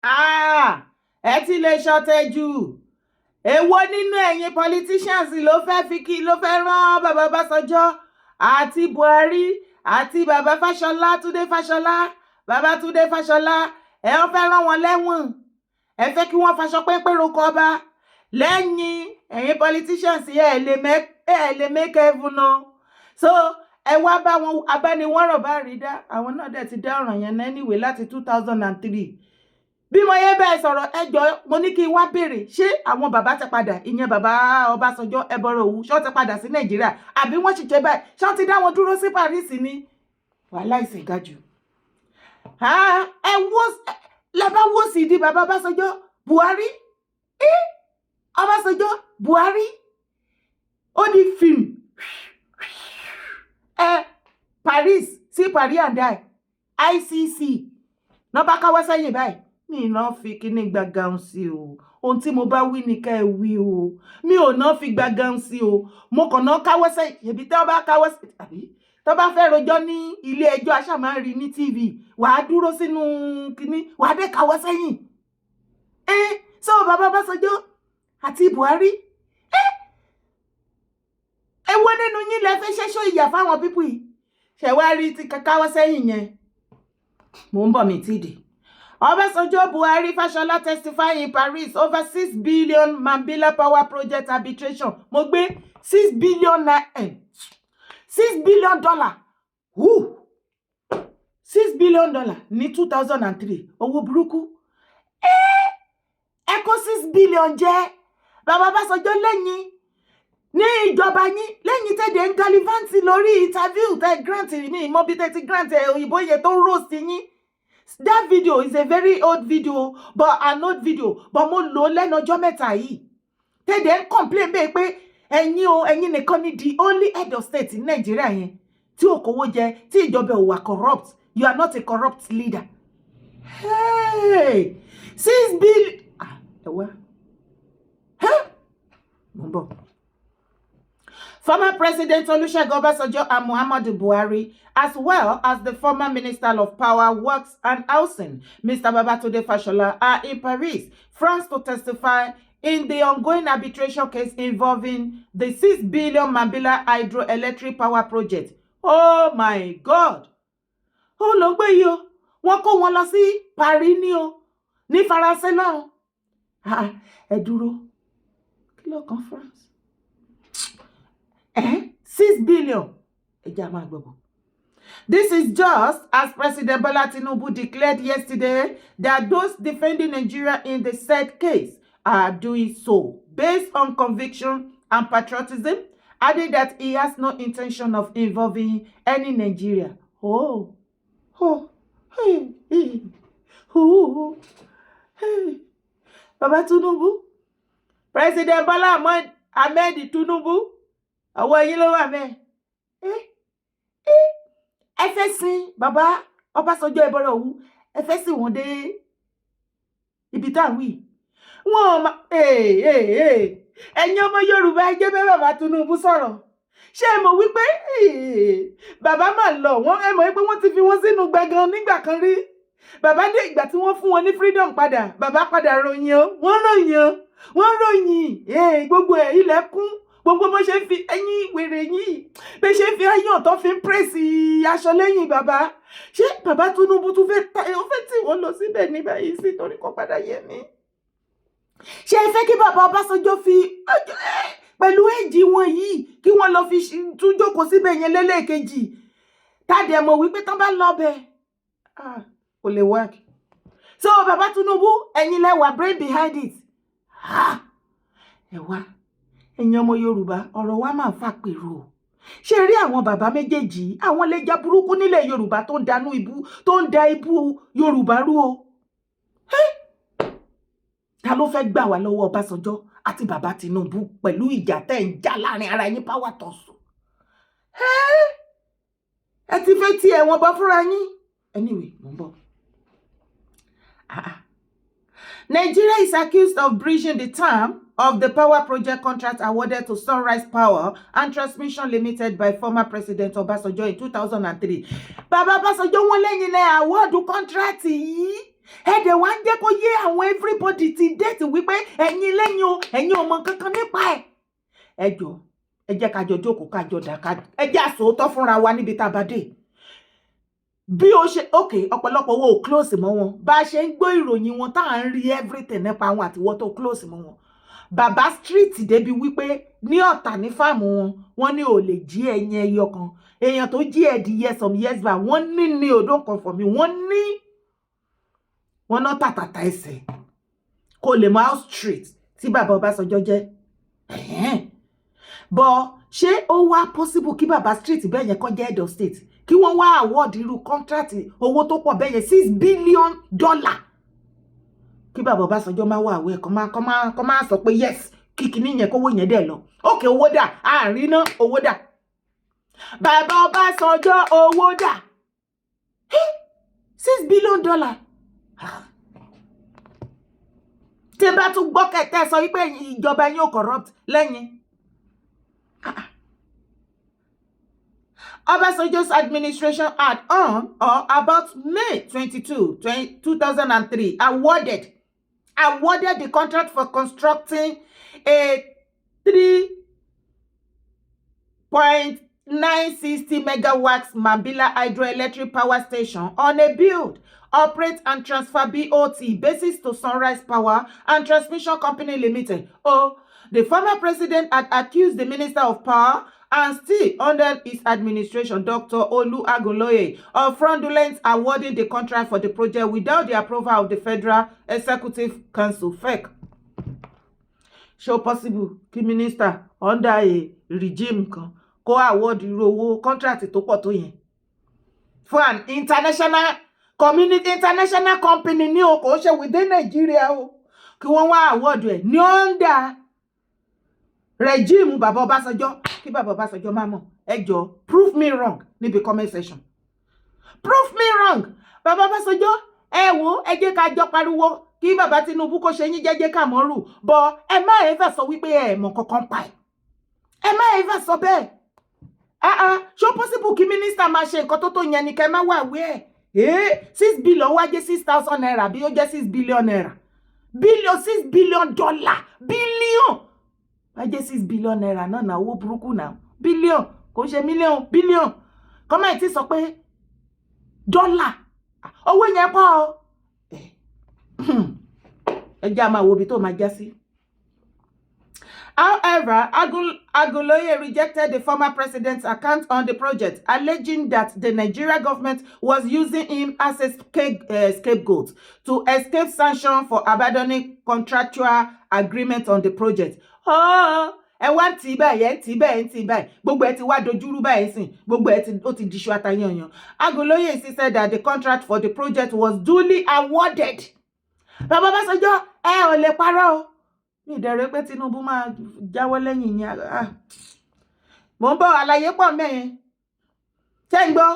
ẹ ti lè ṣọ̀tẹ̀ jù. Èwo nínú ẹ̀yin politicians ló fẹ́ rán bàbá Ọbásanjọ́ àti Buhari àti bàbá Fashola Túndé Fashola bàbá Túndé Fashola ẹ ń fẹ́ rán wọn lẹ́wọ̀n. Ẹ fẹ́ kí wọ́n faṣọ pẹ́pẹ́ roko ọba. Lẹ́yìn ẹ̀yin politicians ẹ lè make heaven o. So ẹ wá bá wọn abániwọ́rọ̀ bá rí dá. Àwọn náà dẹ̀ ti dá ọ̀ràn yẹn anyway láti 2003. Bí mo yẹ bẹ́ẹ̀ sọ̀rọ̀ ẹjọ́ mo ní kí n wá béèrè ṣé àwọn bàbá ti padà ìyẹn bàbá Ọbásanjọ́ ẹbọrọ òwú ṣé wọ́n ti padà sí Nàìjíríà àbí wọ́n sì jẹ́ báyìí ṣé wọ́n ti dá wọn dúró sí Paris ni wàhálà ìsìngájù. Ẹ wo lẹ́bàá wo sì di bàbá Ọbásanjọ́ Buhari Ọbásanjọ́ Buhari ó di fíìmù Paris sí Paris and die ICC náà bá káwọ́ sẹ́yìn báyìí. Mi náà fi kíní gbàgàn sí o. Ohun tí mo bá wí ni ká ẹ wí o. Mi ò náà fi gbàgàn sí o. Mo kàn náà káwọ́ sẹ́yìn. Ẹbí tó bá káwọ́ sẹ́yìn àbí tó bá fẹ́ rojọ́ ní ilé ẹjọ́ aṣá máa ń rí ní TV. Wàá dúró sínú kíní. Wàá dé káwọ́ sẹ́yìn. So bàbá Ọbásanjọ́ àti Buhari. Èwo nínú yín lẹ fẹ́ ṣẹ́ṣọ́ ìyà fáwọn pípù yìí. Ṣẹ̀wá ti káwọ́ sẹ́yìn yẹn. Mo ń bọ̀ mi tí dé. Obasanjo Buhari Fashola testify in Paris over 6 billion Mambila power project arbitration. Mo gbé $6 billion. $6 billion. $6 billion ní 2003. Owó burúkú. Ẹ kó 6 billion jẹ. Bàbá Obasanjo lẹ́yìn ní ìjọba yín lẹ́yìn tẹ́dẹ̀ ń galivanti lórí interview tẹ́ grant mi mo bí tẹ́ ti grant òyìnbó yẹ tó roast yín. That video is a very old video, but an old video. But mo lò lẹ́nu ọjọ́ mẹ́ta yìí. Tẹ́dẹ̀ ń complain bẹ́ẹ̀ pé ẹ̀yin nìkan ni the only head of state in Nigeria yẹn tí ò kówó jẹ tí ìjọba ò wà corrupt. You are not a corrupt leader. Hey, 6 billion. Former President Olusegun Obasanjo and Muhammadu Buhari, as well as the former Minister of Power, Works and Housing, Mr. Babatunde Fashola, are in Paris, France to testify in the ongoing arbitration case involving the 6 billion Mambila hydroelectric power project. Oh my God! Oh, ló gbé yìí o. Wọ́n kó wọn lọ sí Paris ni o. Ní Faransé náà. Ẹ dúró. Kí ló kan France? 6 billion. This is just as President Bola Tinubu declared yesterday that those defending Nigeria in the said case are doing so based on conviction and patriotism, adding that he has no intention of involving any Nigeria. Baba Tinubu, President Bola Ahmed Tinubu, àwọn yín ló wà mẹ́. Ẹ fẹ́ sin bàbá Ọbásanjọ́ ẹbọrọ òwú. Ẹ fẹ́ sìn wọ́n dé ibi tá wí. Wọ́n ẹ̀yin ọmọ Yorùbá ẹ jẹ́ bẹ́ bàbá Tinubu sọ̀rọ̀. Ṣé ẹ mọ̀ wípé bàbá máa lọ wọ́n ẹ mọ̀ wípé wọ́n ti fi wọ́n sínú gbẹ̀gàn nígbà kan rí. Bàbá dé ìgbà tí wọ́n fún wọn ní freedom padà. Bàbá padà ròyìn o. Wọ́n ròyìn. Gbogbo ẹ̀ ilẹ̀ kún. Gbogbo bó ṣe fi ẹ̀yin wèrè yìí bẹ ṣe fi ayọ̀ tó fi ń pèsè aṣọ lẹ́yìn bàbá. Ṣé bàbá Tinubu tún fẹ́ tí wọ́n lọ síbẹ̀ ní báyìí sí torí kò padà yé mi. Ṣé ẹ fẹ́ kí bàbá Ọbásanjọ́ fi pẹ̀lú èjì wọn yìí kí wọ́n lọ fi tún jókòó síbẹ̀ yẹn lẹ́lẹ́kejì. Tádé mọ̀ wípé tán bá lọ bẹ̀ kò lè work. So bàbá Tinubu ẹ̀yin lẹ wà brain behind it. Ẹ wá. Ẹ̀yin ọmọ Yorùbá ọ̀rọ̀ wa máa ń fà pèrò. Ṣé rí àwọn bàbá méjèèjì àwọn lẹ́jà burúkú nílẹ̀ Yorùbá tó ń da ibú Yorùbá rú o. Ta ló fẹ́ gbà wá lọ́wọ́ Ọbásanjọ́ àti bàbá Tinubu pẹ̀lú ìjà tẹ́ ń jà láàrin ara yín power tussle? Ẹ ti fẹ́ tí ẹ̀wọ̀n bọ́ fúnra yín. Anyway, mo ń bọ̀. Nigeria is accused of breaching the term of the power project contract awarded to Sunrise Power and Transmission Limited by former President Obasanjo in 2003. Bàbá Obasanjo wọ́n lẹ́yìn lẹ́ award contract yìí. ẹ̀dẹ̀ wá ń jẹ́ kó yé àwọn everybody ti déètì wípé ẹ̀yin lẹ́yìn o ẹ̀yin ò mọ kankan nípa ẹ̀. ẹ jọ̀ọ́ ẹ jẹ́ ká jọ jókòó ká jọ dà ká ẹ jẹ́ àsòótọ́ fúnra wa níbi tá a bá dé. Bí ó ṣe ọ̀pọ̀lọpọ̀ owó ò close mọ́ wọn bá a ṣe ń gbọ́ ìròyìn wọn tá à ń rí everything nípa wọn àti wọ́n tó close mọ́ wọn. Bàbá street débi wípé ní Ọ̀tà ní fáàmù wọn ní ò lè jí ẹyin ẹyọ kan èèyàn tó jí ẹdìyẹ some years back wọ́n ní odò kan for me wọ́n ná tàtàtà ẹsẹ̀ kò lè mọ house street tí bàbá Ọbásanjọ́ jẹ́. Bọ́ ṣé ó wá possible kí bàbá street bẹ́ẹ̀ yẹn kọ́ jẹ́ head of state kí wọ́n wá award irú contract owó tó pọ̀ bẹ́ẹ̀ yẹn $6 billion kí bàbá Ọbásanjọ́ máa wà àwẹ̀ kọ́ máa sọ pé yes kíkì níyẹn kówó yẹn dẹ̀ lọ òkè owó dà àárín náà owó dà bàbá Ọbásanjọ́ owó dà $6 billion tí bá tún gbọ́ kẹtẹ́ sọ wípé ìjọba yín ò corrupt lẹ́yìn. Obasanjo's administration had on or about May 22, 2003 awarded the contract for constructing a 3.960 megawatts Mambila hydroelectric power station on a build, operate and transfer BOT basis to Sunrise Power and Transmission Company Limited. The former president had accused the Minister of Power and still under his administration, Dr. Olu Agoloye, of fraudulent awarding the contract for the project without the approval of the Federal Executive Council. Fake. Show possible kí minister under a regime kan kó award irú owó contract tó pọ̀ tó yẹn for an international company ní o kò ṣe within Nigeria o kí wọ́n wá award ẹ̀ ní under regime bàbá Ọbásanjọ́ kí bàbá Ọbásanjọ́ má mọ̀ ẹ jọ̀ọ́ prove me wrong níbi comment section prove me wrong bàbá Ọbásanjọ́ ẹ wò ẹ jẹ́ ká jọ pariwo kí bàbá Tinubu kó ṣe yín jẹ́jẹ́ ká mọ́rù bọ́ ẹ má ever sọ wípé ẹ mọ̀ kankan pa ẹ má ever sọ bẹ́ẹ̀ ṣó possible kí minister máa ṣe nǹkan tó yẹn ni kẹ́ má wà wí ẹ̀ 6 billion wá jẹ́ 6,000 naira bí ó jẹ́ 6 billion naira $6 billion billion wá jẹ́ 6 billion naira náà náà owó burúkú náà billion kò ṣe million billion kọ́mọ̀ ẹ̀ tí sọ pé dọ́là owó yẹn pọ̀ ọ́ ẹ jẹ́ àmà wo bí tó máa já sí. However, Agoloye rejected the former president's account on the project, alleging that the Nigeria government was using him as a scapegoat to escape sanction for abandoning contractual agreement on the project. Ẹ wá ń tì báyìí gbogbo ẹ ti wá dojúrú báyìí sìn gbogbo ẹ ti diṣu atayanyan. Agoloye insisted that the contract for the project was duly awarded. Bàbá Ọbásanjọ́ ẹ ò lè parọ́ o. Mi ìdẹ̀rẹ̀ pé Tinubu máa jáwọ́ lẹ́yìn yẹn. Mo ń bọ̀ àlàyé pọ̀ mẹ́yẹn. Ṣé ń gbọ́?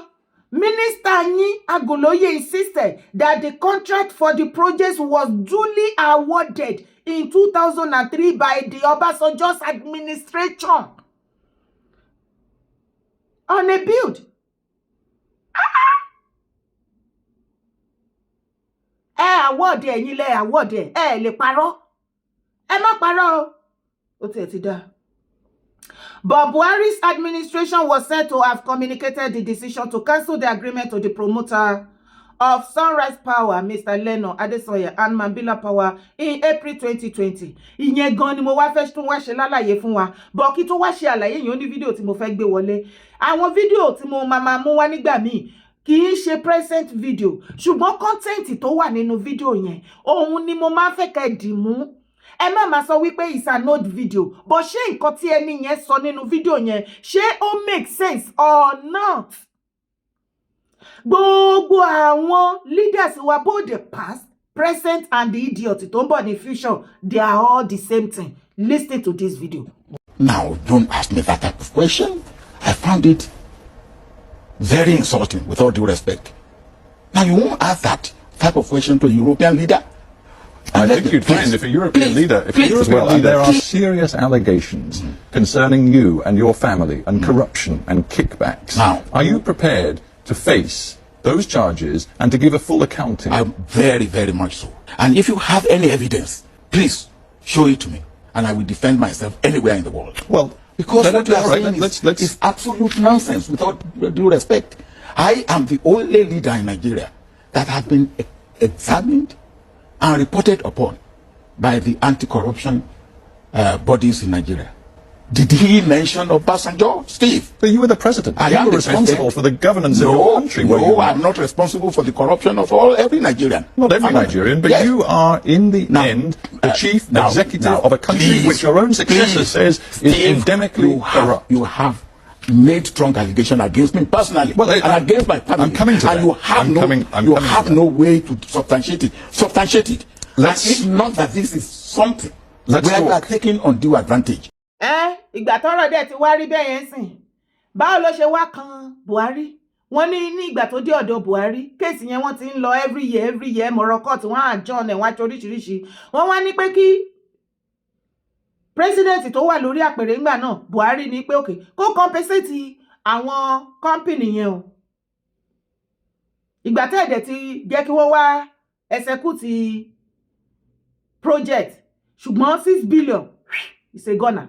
Minister yín Agoloye insisted that the contract for the project was duly awarded in 2003 by the Obasanjo's administration on a build. Award ẹ̀yin lẹ award ẹ lè parọ́. Ẹ má parọ́ ó tiẹ̀ ti dá. But Buhari's administration was said to have communicated the decision to cancel the agreement to the promoter of Sunrise Power, Mr. Leno Adesoye, and Mambila Power in April 2020. Ìyẹn gan ni mo wá fẹ́ tún wá ṣe lálàyé fún wa. But kí tó wá ṣe àlàyé yẹn ó ní fídíò tí mo fẹ́ gbé wọlé. Àwọn fídíò tí mo máa mú wá nígbà míì kì í ṣe present video. Ṣùgbọ́n content tó wà nínú fídíò yẹn, òun ni mo máa fẹ́ kẹ́ dì mú. Ẹ má máa sọ wípé it's an old video, but ṣé nǹkan tí ẹni yẹn sọ nínú fídíò yẹn ṣé ó make sense or not? Gbogbo àwọn leaders wa both the past, present and the idiot tó ń bọ̀ ní future, they are all the same thing. Listen to this video. Now, don't ask me that type of question. I found it very insulting, with all due respect. Now, you won't ask that type of question to a European leader? I think you'd find if a European leader, there are serious allegations concerning you and your family and corruption and kickbacks. Now, are you prepared to face those charges and to give a full accounting. Very, very much so. And if you have any evidence, please show it to me, and I will defend myself anywhere in the world. Well, because what you are saying is absolute nonsense, without due respect. I am the only leader in Nigeria that has been examined and reported upon by the anti-corruption bodies in Nigeria. Did he mention Obasanjo, Steve? But you were the president. You were responsible for the governance of your country. No, I'm not responsible for the corruption of every Nigerian. Not every Nigerian, but you are, in the end, the chief executive of a country which your own successor says is endemically corrupt. You have made strong allegation against me personally, and against my family. I'm coming to that. And you have no way to substantiate it. It's not that this is something where you are taking undue advantage. Ìgbà tọ́rọ̀ dẹ̀ ti wá rí bẹ́ẹ̀ yẹn sìn. Báwo ló ṣe wá kan Buhari? Wọ́n ní ìgbà tó dé ọ̀dọ̀ Buhari, kéèsì yẹn wọ́n ti ń lọ every year mọ̀rọ̀ court wọ́n á adjourn ẹ̀ wọ́n á oríṣiríṣi. Wọ́n wá ní pé kí president tó wà lórí àpèrè ńgbà náà, Buhari ní pé okay, kó compensate àwọn company yẹn o. Ìgbà tẹ́ ẹ̀dẹ̀ ti jẹ́ kí wọ́n wá execute project, ṣùgbọ́n 6 billion is a gunner.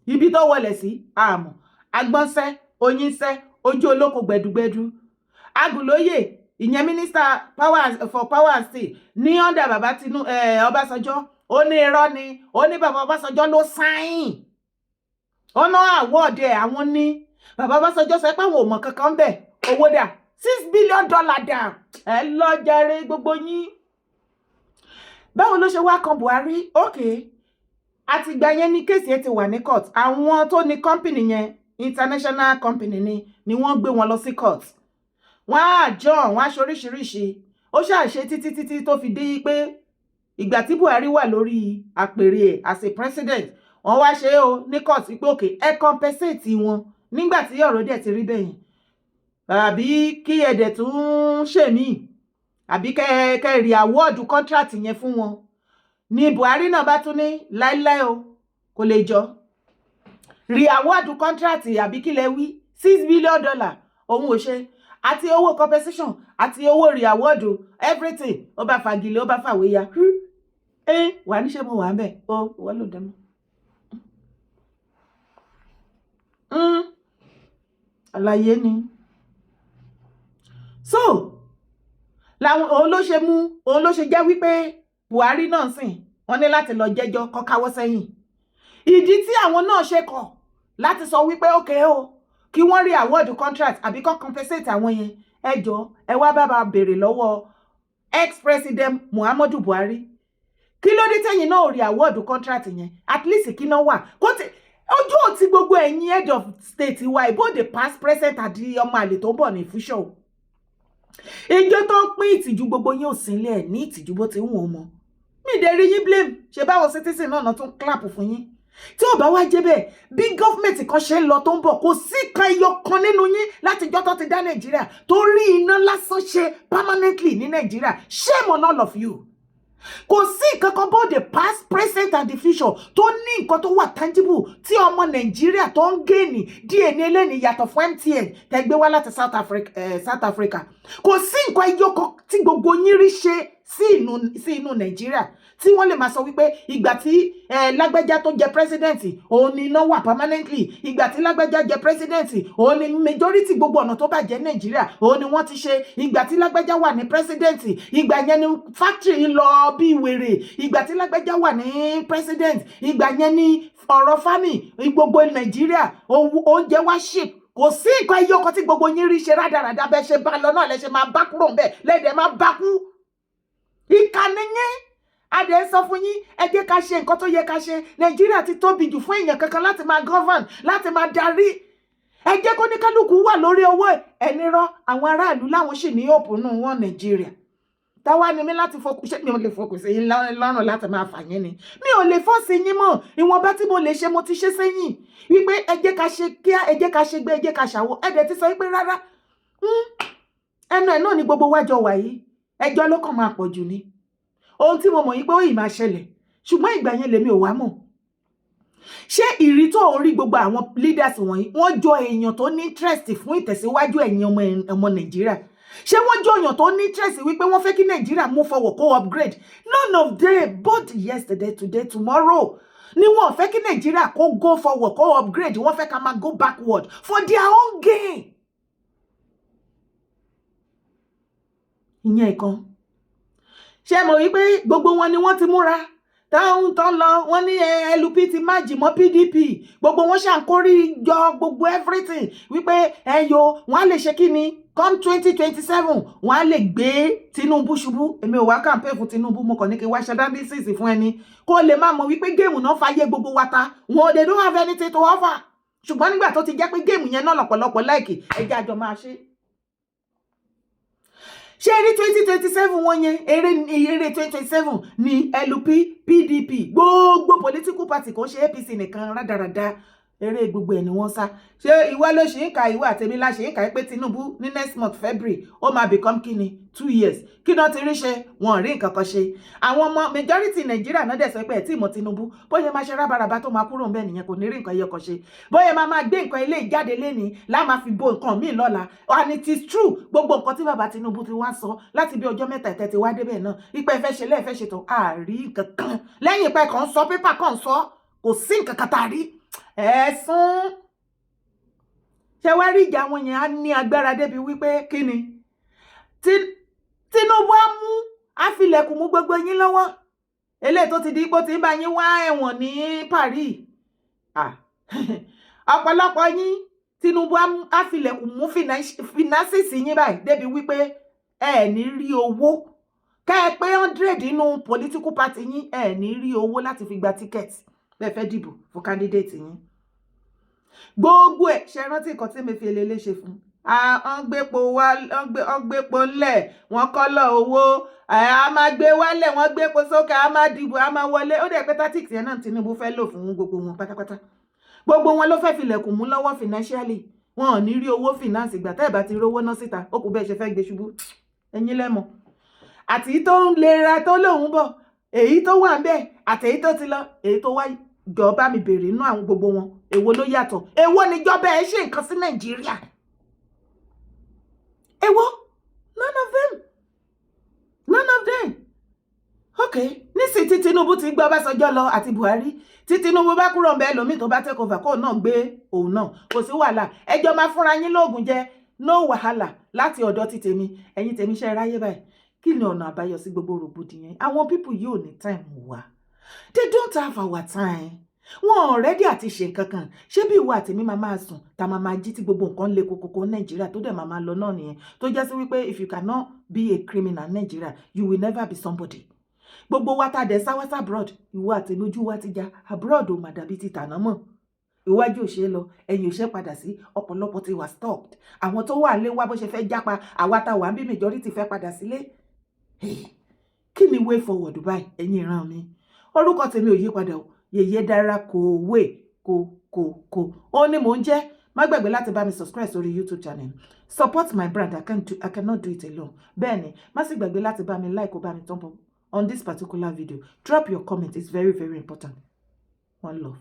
Ibi tó wọlé sí àmọ́ agbọ́nsẹ́ oyinṣẹ́ ojú olóko gbẹ̀dúgbẹ̀dú agùlóyè ìyẹn minister for power and steel ní under bàbá Tinubu Ọbásanjọ́ ó ní irọ́ ni ó ní bàbá Ọbásanjọ́ ló sáìn ó ná award ẹ̀ àwọn ní bàbá Ọbásanjọ́ sọ pé àwọn ò mọ̀ kankan bẹ̀ owó dà $6 billion dà ẹ lọ jàre gbogbo yín. Báwo ló ṣe wá kan Buhari? Okay, àti ìgbà yẹn ní kéèsì ẹ ti wà ní court. Àwọn tó ní company yẹn international company ni wọ́n gbé wọn lọ sí court. Wọ́n á adjourn, wọ́n á ṣoríṣiríṣi. Ó ṣàṣe títí tó fi dé pé ìgbà tí Buhari wà lórí àpèrè ẹ̀ as a president, wọ́n wá ṣe o ní court pé okay, ẹ compensate wọn nígbà tí ọ̀rọ̀ dẹ̀ ti rí bẹ́yìn. Àbí kí ẹ̀dẹ̀ tún ṣèmí, àbí kẹ́ rí award contract yẹn fún wọn. Ní Buhari náà bá tún ní láíláí o kò lè jọ rí award contract àbí kí lẹ wí $6 billion òun ò ṣe, àti owó compensation àti owó rí award everything ó bá fagilé ó bá fàwé ya wà níṣẹ́ mo wà ń bẹ̀ ó wọ́n ló dẹ́mọ́. Àlàyé ni so làwọn òun ló ṣe jẹ́ wípé Buhari náà sìn wọ́n ní láti lọ jẹ́jọ́ kó káwọ́ sẹ́yìn. Ìdí tí àwọn náà ṣe kọ̀ láti sọ wípé okay o kí wọ́n rí award contract àbí kó compensate àwọn yẹn, ẹ jọ̀ọ́ ẹ wá bá béèrè lọ́wọ́ ex-president Muhammadu Buhari kí ló dé tẹ́yìn náà rí award contract yẹn, at least kí náà wà kó tí ojú ò ti gbogbo ẹ̀yin head of state wa both the past present àti ọmọ àlè tó bọ̀ ní future. Ìjọ tó ń pín ìtìjú gbogbo yín ò sílẹ̀ ní ìtìjú bó ti ń wọ̀n mọ́. Mi dẹ̀ rí yín blame ṣe báwọn citizen náà tún clap fún yín. Tí ò bá wá jẹ́ bẹ́ẹ̀ bí government kan ṣe ń lọ tó ń bọ̀ kò sí kan ẹyọ kan nínú yín láti jọ́ tó ti dá Nàìjíríà tó rí iná lásán ṣe permanently ní Nàìjíríà. Shame on all of you. Kò sí kankan both the past, present and the future tó ní nǹkan tó wà tangible tí ọmọ Nàìjíríà tó ń gẹ́ẹ̀nì DNA lẹ́ni yàtọ̀ fún MTN tẹ́gbé wá láti South Africa. Kò sí nǹkan ẹyọ kan tí gbogbo yín rí ṣe sí inú Nàìjíríà tí wọ́n lè máa sọ wípé ìgbà tí lágbájá tó jẹ president òun ni iná wà permanently, ìgbà tí lágbájá jẹ president òun ni majority gbogbo ọ̀nà tó bàjẹ́ Nàìjíríà òun ni wọ́n ti ṣe, ìgbà tí lágbájá wà ní president ìgbà yẹn ni factory ń lọ bí wèrè, ìgbà tí lágbájá wà ní president ìgbà yẹn ni ọ̀rọ̀ farming gbogbo Nàìjíríà oúnjẹ wá ship. Kò sí nǹkan ẹyọ kan tí gbogbo yín rí ṣe rádaràda bẹ́ẹ̀ ṣe bá lọ náà lẹ ṣe máa bá kúrò ńbẹ̀ lẹ́dẹ̀ẹ́ máa bá kú. Ìkànnì yẹn adé sọ fún yín ẹ jẹ́ ká ṣe nǹkan tó yẹ ká ṣe. Nàìjíríà ti tóbi jù fún èèyàn kankan láti máa govern láti máa darí. Ẹ jẹ́ kó ní kálukú wà lórí owó ẹni rọ àwọn aráàlú láwọn sì ní òpónú wọn Nàìjíríà. Táwa ni mi láti focus ṣé mi ò lè focus yín lọ́rùn láti máa fà yín ni. Mi ò lè fọ́ọ̀sì yín mọ́ ìwọ̀nba tí mo lè ṣe mo ti ṣe sẹ́yìn wípé ẹ jẹ́ ká ṣe kíá ẹ jẹ́ ká ṣe gbé ẹ jẹ́ ká ṣàwó ẹ dẹ̀ ti sọ wípé rárá ẹnu ẹ̀ náà ni gbogbo wájọ wà yìí ẹjọ́ ló kàn máa pọ̀ jù ni. Ohun tí mo mọ̀ yìí pé ó yìí máa ṣẹlẹ̀ ṣùgbọ́n ìgbà yẹn lèmi ò wá mọ̀. Ṣé ìrí tó ń rí gbogbo àwọn leaders wọ̀nyí wọ́n jọ èèyàn tó ní interest fún ìtẹ̀síwájú ẹ̀yin ọmọ Nàìjíríà ṣé wọ́n jọyàn tó ní interest wípé wọ́n fẹ́ kí Nàìjíríà move forward kó upgrade? None of them, both yesterday, today, tomorrow, ni wọ́n fẹ́ kí Nàìjíríà kó go forward kó upgrade. Wọ́n fẹ́ ká máa go backward for their own gain. Ìyẹn ìkan. Ṣé mo wí pé gbogbo wọn ni wọ́n ti múra táwọn tó lọ wọ́n ní LP ti májì mọ́ PDP, gbogbo wọn ṣàǹkórí jọ gbogbo everything wípé ẹyọ wọn á lè ṣe kí ni come 2027 wọn á lè gbé Tinubu ṣubú. Èmi ò wá campaign fún Tinubu, mo kàn ní kí wá ṣàdándísìsì fún ẹni kó lè má mọ̀ wípé géèmù náà fàyè gbogbo wa ta wọn they don't have anything to offer. Ṣùgbọ́n nígbà tó ti jẹ́ pé géèmù yẹn náà lọ́pọ̀lọpọ̀ láìkì ẹjẹ́ àjọ máa ṣe. Ṣé rí 2027 wọn yẹn eré 2027 ní LP PDP gbogbo political party kò ṣe APC nìkan rádaràda eré gbogbo ẹ̀ ni wọ́n sá. Ṣé ìwọ ló ṣe ń ka ìwọ àtẹ̀mí la ṣe ń ka pé Tinubu ní next month February ó máa become kíni 2 years kí náà ti rí ṣe wọn rí nǹkan kan ṣe. Àwọn ọmọ majority Nàìjíríà náà dẹ̀ sọ pé ẹ̀ tí ìmọ̀ Tinubu bóyá máa ṣe rábaràbá tó máa kúrò ń bẹ́ẹ̀ nìyẹn kò ní rí nǹkan ẹyọ kan ṣe. Bóyá máa gbé nǹkan ilé ìjáde lénìí lá máa fi bo nǹkan míì lọ́la. And it is true gbogbo nǹkan tí bàbá Tinubu ti wá sọ láti bí ọjọ́ mẹ́ta ìtẹ́ ti wá débẹ̀ náà ipa ẹ̀fẹ́ ṣe lẹ́ẹ̀fẹ́ ṣètò àárí nǹkan kan lẹ́yìn ipa ẹ̀kan sọ pépà kan sọ kò sí nǹkan kan tá a rí ẹ̀sùn. Ṣé wá rí ìjà wọn yẹn á ní agbára débi wípé kí ni Tinubu á mú àfilẹ̀kùn mú gbogbo yín lọ́wọ́ eléyìí tó ti di ipò tí ń bá yín wá ẹ̀wọ̀n ní Paris. Ọ̀pọ̀lọpọ̀ yín Tinubu àfilẹ̀kùn mú finances yín báyìí débi wípé ẹ ní rí owó ká ẹ pé 100 nínú political party yín ẹ ní rí owó láti fi gba ticket bẹ́ẹ̀ fẹ́ dìbò fún candidate yín. Gbogbo ẹ̀ ṣe rántí nǹkan tí Emefiele lè ṣe fún. Wọ́n gbépo ńlẹ̀ wọ́n kọ́lọ̀ owó a máa gbé wálẹ̀ wọ́n gbépo sókè a máa dìbò a máa wọlé. Ó dẹ̀ pé tactics yẹn náà Tinubu fẹ́ lò fún gbogbo wọn pátápátá. Gbogbo wọn ló fẹ́ filẹ̀kùn mú lọ́wọ́ financially. Wọn ò ní rí owó finance ìgbà tẹ́ ẹ̀ bá ti rówó ná síta ó kù bẹ́ẹ̀ ṣe fẹ́ gbé ṣubú. Ẹ̀yin lẹ́mọ̀. Àti tó ń lera tó lòun bọ̀ èyí tó wà ń bẹ̀ àtèyí tó ti lọ èyí tó wáyé jọba mi bèrè inú àwọn gbogbo wọn èwo ló yàtọ̀ èwo níjọba ẹ ṣe nǹkan sí Nàìjíríà èwo none of them okay nísìnyí tí Tinubu ti gbé Ọbásanjọ́ lọ àti Buhari tí Tinubu bá kúrò ń bẹ lómi tó bá take over kó náà gbé òun náà kò sí wàhálà ẹjọ́ máa fúnra yín lóògùn jẹ no wàhálà láti ọ̀dọ̀ ti tèmi ẹ̀yin tèmi ṣe ráyé báyìí kí ni ọ̀nà àbáyọ sí gbogbo rògbòdìyàn àwọn people yìí ò ní time wa. They don't have our time. Wọ́n already àti ṣe nǹkan kan. Ṣé bí ìwọ àti mi máa sùn tá máa jí tí gbogbo nǹkan lè kokoko Nàìjíríà tó dẹ̀ máa lọ náà nìyẹn. Tó jẹ́ sí wípé if you cannot be a criminal Nigeria, you will never be somebody. Gbogbo wa tá dẹ̀ sáwá abroad, ìwọ àti lójú wa ti já abroad ò mà dàbí ti tàná mọ́. Ìwájú ò ṣe lọ, ẹ̀yìn ò ṣe padà sí ọ̀pọ̀lọpọ̀ ti wà stopped. Àwọn tó wà lé wá bó ṣe fẹ́ jápa, àwa tá wà ń bí majority fẹ́ padà sílé. Kí ni way forward báyìí ẹ̀yin ìran mi? Orúkọ tèmi ò yí padà o Yèyé Dára Kòwé kò ó ní mò ń jẹ́. Má gbàgbé láti bá mi subscribe sórí YouTube channel. Support my brand. I cannot do it alone. Bẹ́ẹ̀ ni má sì gbàgbé láti bá mi like ó bá mi thumb up on this particular video. Drop your comment. It's very, very important. One love.